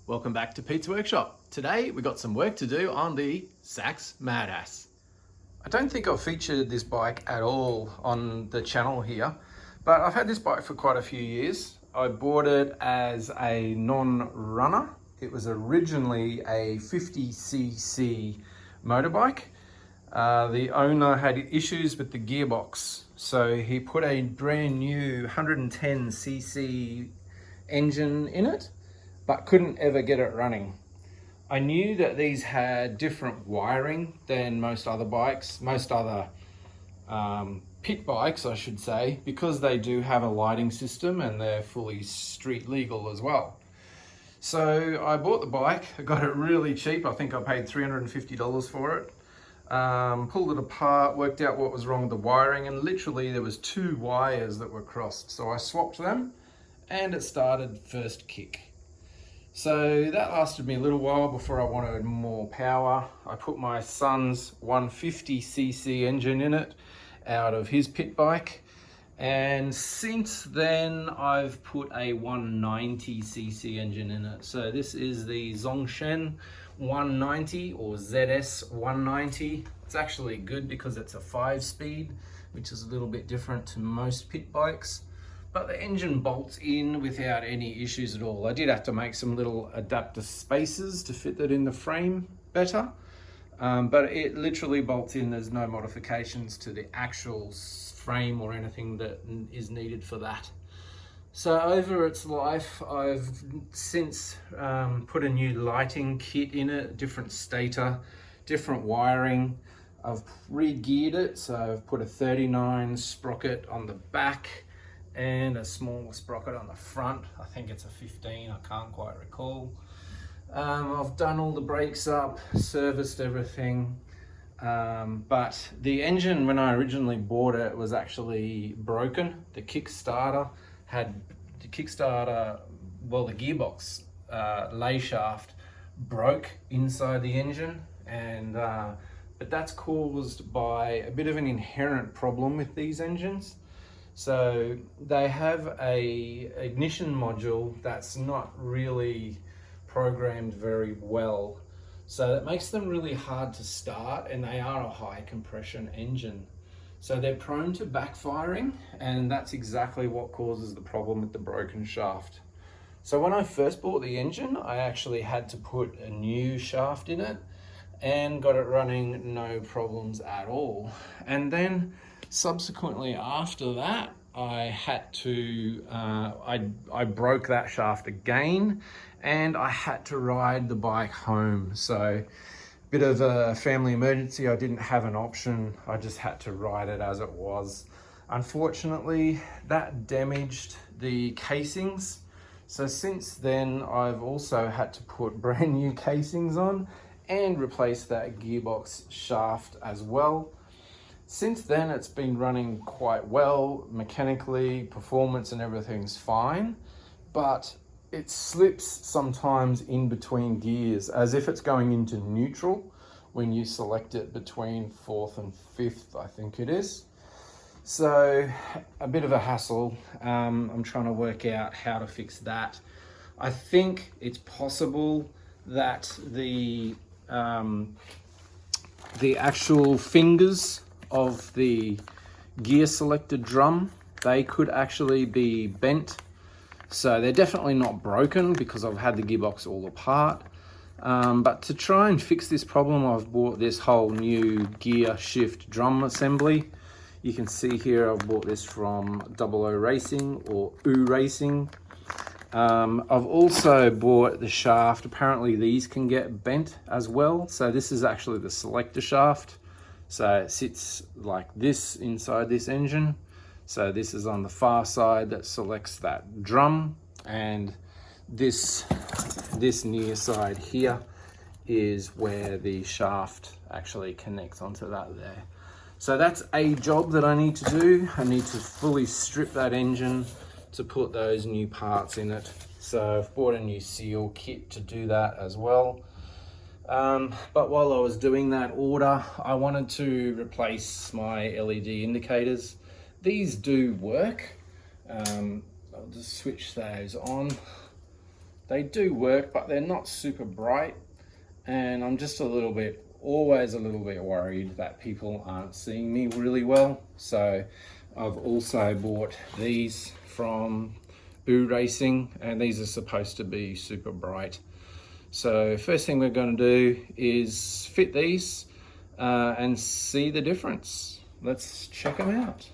Welcome back to Pete's Workshop. Today we got some work to do on the Sachs Madass. I don't think I've featured this bike at all on the channel here, but I've had this bike for quite a few years. I bought it as a non-runner. It was originally a 50cc motorbike. The owner had issues with the gearbox, so he put a brand new 110cc engine in it, but couldn't ever get it running. I knew that these had different wiring than most other bikes, most other pit bikes, I should say, because they do have a lighting system and they're fully street legal as well. So I bought the bike, I got it really cheap. I think I paid $350 for it. Pulled it apart, worked out what was wrong with the wiring, and literally there was 2 wires that were crossed. So I swapped them and it started first kick. So that lasted me a little while before I wanted more power. I put my son's 150cc engine in it out of his pit bike. And since then, I've put a 190cc engine in it. So this is the Zongshen 190 or ZS 190. It's actually good because it's a 5-speed, which is a little bit different to most pit bikes. But the engine bolts in without any issues at all. I did have to make some little adapter spaces to fit that in the frame better. But it literally bolts in. There's no modifications to the actual frame or anything that is needed for that. So over its life, I've since put a new lighting kit in it, different stator, different wiring. I've re-geared it, so I've put a 39 sprocket on the back and a smaller sprocket on the front. I think it's a 15, I can't quite recall. I've done all the brakes up, serviced everything, but the engine, when I originally bought it, was actually broken. The Kickstarter, the gearbox lay shaft broke inside the engine, and but that's caused by a bit of an inherent problem with these engines. So they have a ignition module that's not really programmed very well. So that makes them really hard to start, and they are a high compression engine. So they're prone to backfiring, and that's exactly what causes the problem with the broken shaft. So when I first bought the engine, I actually had to put a new shaft in it and got it running no problems at all. And then subsequently after that, I had to, I broke that shaft again, and I had to ride the bike home. So bit of a family emergency. I didn't have an option. I just had to ride it as it was. Unfortunately, that damaged the casings. So since then, I've also had to put brand new casings on and replace that gearbox shaft as well. Since then, it's been running quite well mechanically, performance and everything's fine, but it slips sometimes in between gears as if it's going into neutral when you select it between 4th and 5th, I think it is. So a bit of a hassle. I'm trying to work out how to fix that. I think it's possible that the actual fingers of the gear selector drum, they could actually be bent. So they're definitely not broken because I've had the gearbox all apart. But to try and fix this problem, I've bought this whole new gear shift drum assembly. You can see here I've bought this from 00 Racing or Oo Racing. I've also bought the shaft. Apparently these can get bent as well. So this is actually the selector shaft. So it sits like this inside this engine. So this is on the far side that selects that drum, and this near side here is where the shaft actually connects onto that there. So that's a job that I need to do. I need to fully strip that engine to put those new parts in it. So I've bought a new seal kit to do that as well. But while I was doing that order, I wanted to replace my LED indicators. These do work. I'll just switch those on. They do work, but they're not super bright, and I'm just always a little bit worried that people aren't seeing me really well. So I've also bought these from Boo Racing, and these are supposed to be super bright. So first thing we're going to do is fit these and see the difference. Let's check them out.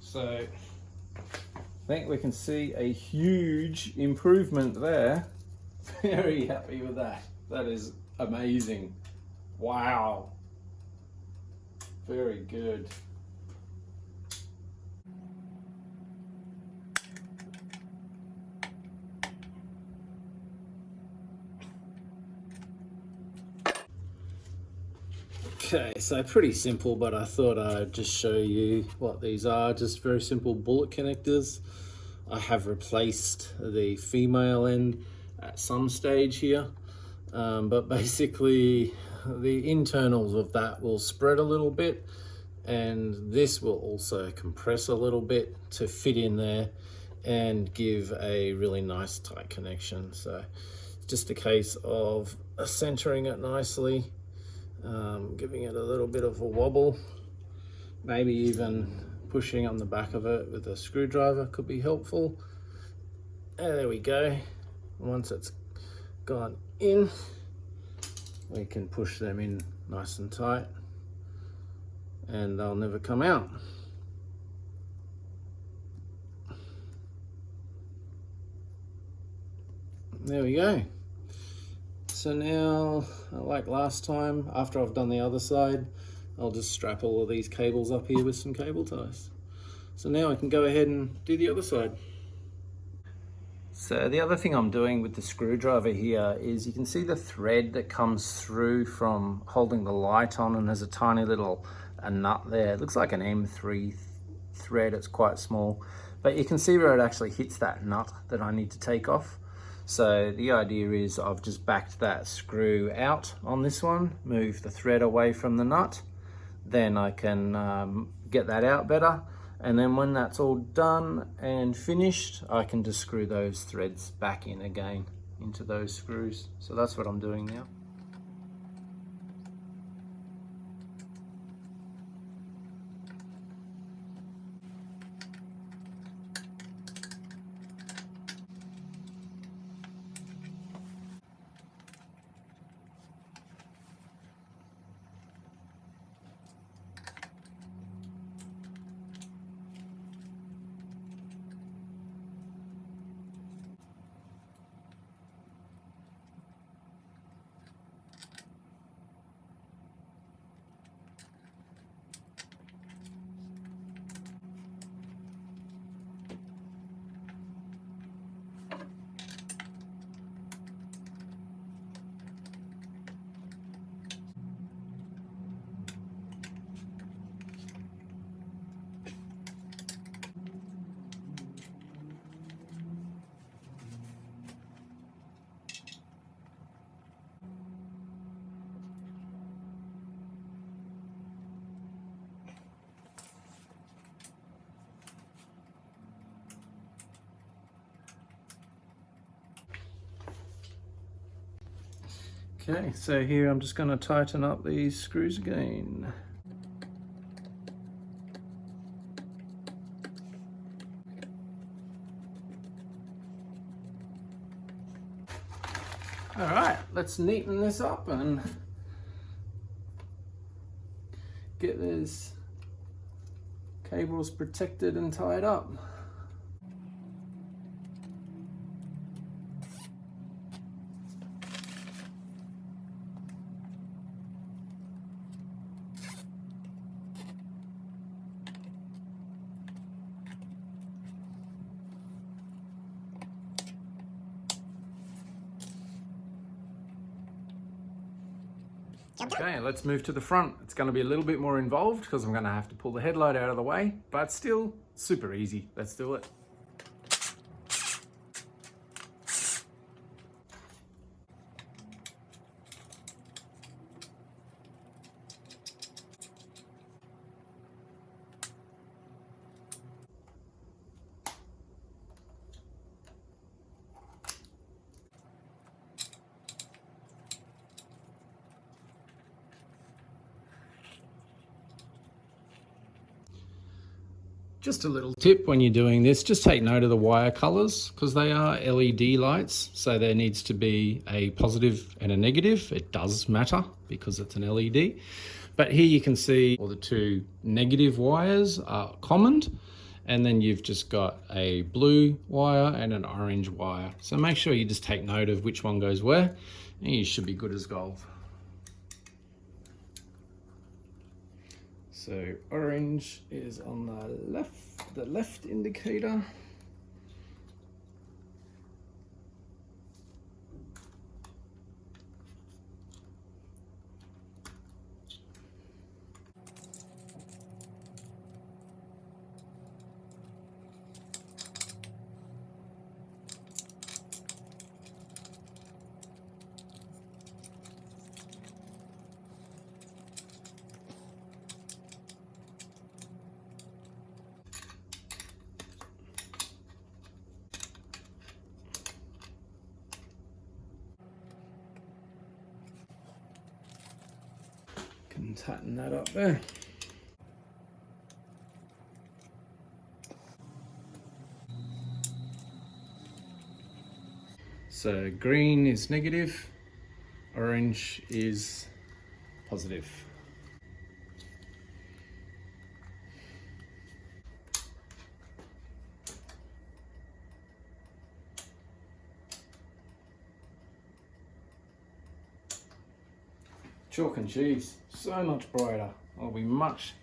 So I think we can see a huge improvement there. Very happy with that. That is amazing. Wow. Very good. Okay, so pretty simple, but I thought I'd just show you what these are. Just very simple bullet connectors. I have replaced the female end at some stage here, but basically the internals of that will spread a little bit, and this will also compress a little bit to fit in there and give a really nice tight connection. So just a case of centering it nicely, giving it a little bit of a wobble, maybe even pushing on the back of it with a screwdriver could be helpful. There we go. Once it's gone in, we can push them in nice and tight, and they'll never come out. There we go. So now, like last time, after I've done the other side, I'll just strap all of these cables up here with some cable ties. So now I can go ahead and do the other side. So the other thing I'm doing with the screwdriver here is you can see the thread that comes through from holding the light on, and there's a tiny little nut there. It looks like an M3 thread, it's quite small, but you can see where it actually hits that nut that I need to take off. So the idea is I've just backed that screw out on this one, move the thread away from the nut, then I can get that out better. And then when that's all done and finished, I can just screw those threads back in again into those screws. So that's what I'm doing now. Okay, so here I'm just going to tighten up these screws again. All right, let's neaten this up and get these cables protected and tied up. Okay, let's move to the front. It's going to be a little bit more involved because I'm going to have to pull the headlight out of the way, but still super easy. Let's do it. Just a little tip when you're doing this, just take note of the wire colors because they are LED lights. So there needs to be a positive and a negative. It does matter because it's an LED. But here you can see all the two negative wires are common. And then you've just got a blue wire and an orange wire. So make sure you just take note of which one goes where and you should be good as gold. So orange is on the left indicator. Can tighten that up there. So green is negative, orange is positive. Chalk and cheese, so much brighter. I'll be much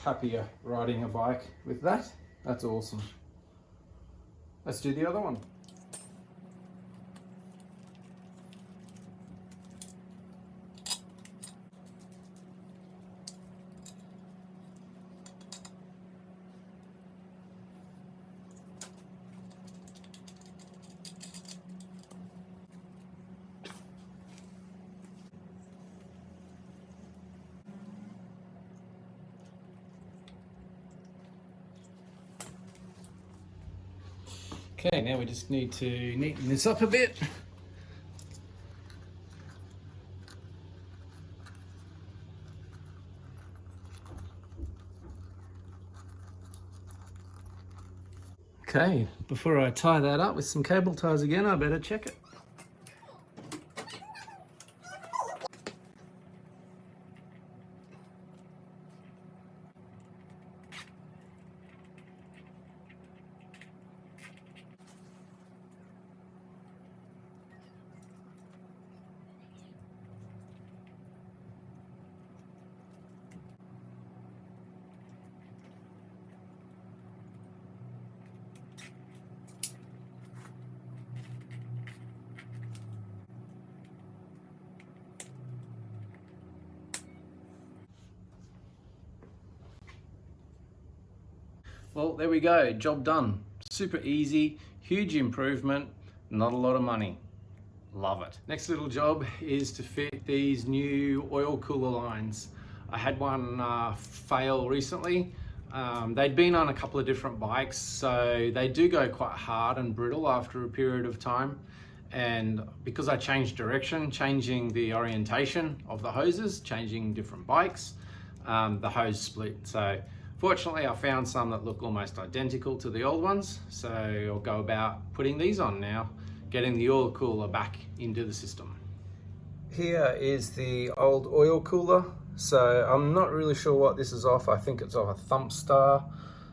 happier riding a bike with that. That's awesome. Let's do the other one. Okay, now we just need to neaten this up a bit. Okay, before I tie that up with some cable ties again, I better check it. Well, there we go, job done. Super easy, huge improvement, not a lot of money. Love it. Next little job is to fit these new oil cooler lines. I had one fail recently. They'd been on a couple of different bikes, so they do go quite hard and brittle after a period of time. and because I changed direction, changing the orientation of the hoses, changing different bikes, the hose split. So fortunately I found some that look almost identical to the old ones, so I'll go about putting these on now, getting the oil cooler back into the system. Here is the old oil cooler. So I'm not really sure what this is off. I think it's off a thump star.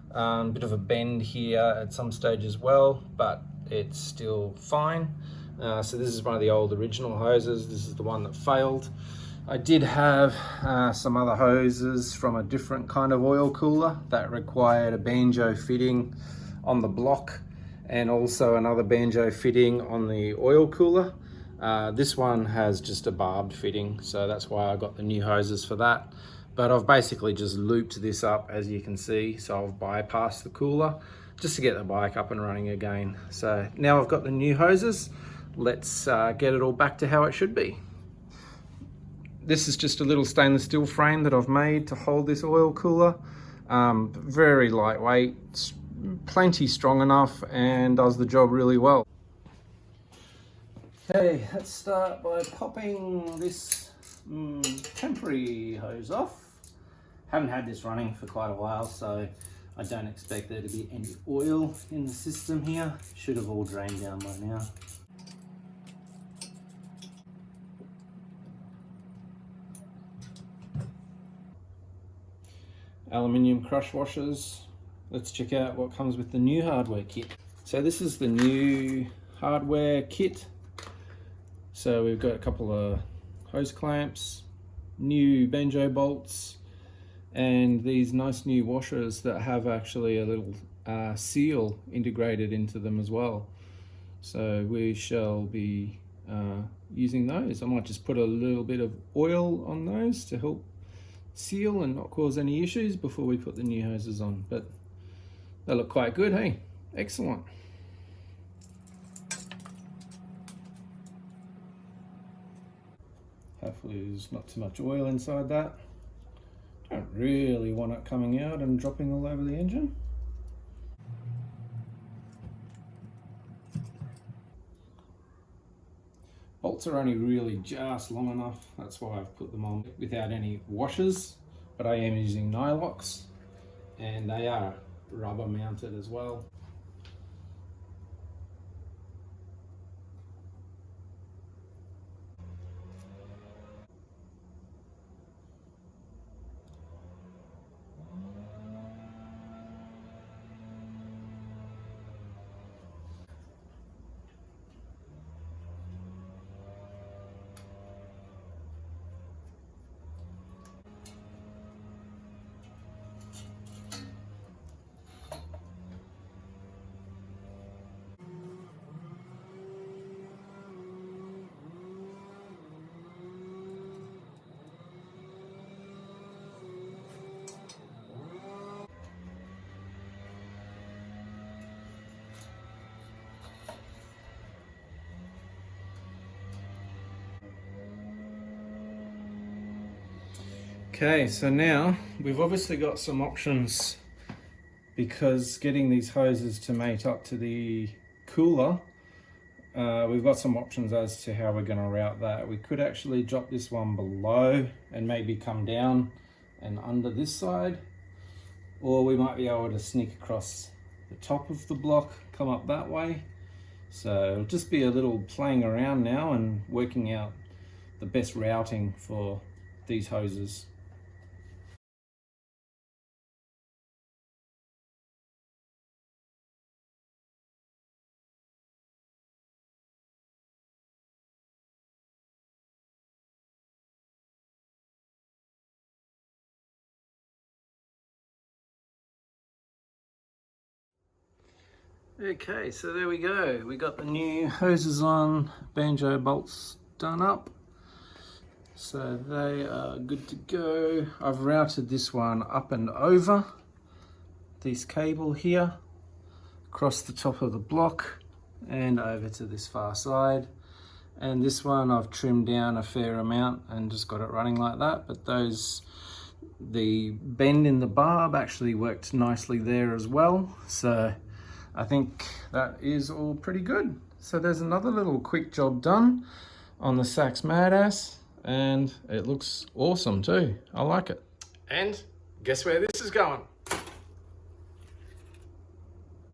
Bit of a bend here at some stage as well, but it's still fine. So this is one of the old original hoses. This is the one that failed. I did have some other hoses from a different kind of oil cooler that required a banjo fitting on the block and also another banjo fitting on the oil cooler. This one has just a barbed fitting, so that's why I got the new hoses for that. But I've basically just looped this up, as you can see, so I've bypassed the cooler just to get the bike up and running again. So now I've got the new hoses, let's get it all back to how it should be. This is just a little stainless steel frame that I've made to hold this oil cooler. Very lightweight, plenty strong enough, and does the job really well. Okay, let's start by popping this temporary hose off. Haven't had this running for quite a while, so I don't expect there to be any oil in the system here. Should have all drained down by now. Aluminium crush washers. Let's check out what comes with the new hardware kit. So this is the new hardware kit. So we've got a couple of hose clamps, new banjo bolts, and these nice new washers that have actually a little seal integrated into them as well. So we shall be using those. I might just put a little bit of oil on those to help seal and not cause any issues before we put the new hoses on, but they look quite good. Hey, excellent. Hopefully there's not too much oil inside that. Don't really want it coming out and dropping all over the engine. Bolts are only really just long enough, that's why I've put them on without any washers, but I am using Nylox, and they are rubber mounted as well. Okay, so now we've obviously got some options, because getting these hoses to mate up to the cooler, we've got some options as to how we're going to route that. We could actually drop this one below and maybe come down and under this side, or we might be able to sneak across the top of the block, come up that way. So it'll just be a little playing around now and working out the best routing for these hoses. Okay, so there we go. We got the new hoses on, banjo bolts done up. So they are good to go. I've routed this one up and over this cable here, across the top of the block and over to this far side. And this one I've trimmed down a fair amount and just got it running like that. But the bend in the barb actually worked nicely there as well. So I think that is all pretty good. So there's another little quick job done on the Sachs Madass, and it looks awesome too. I like it. And guess where this is going?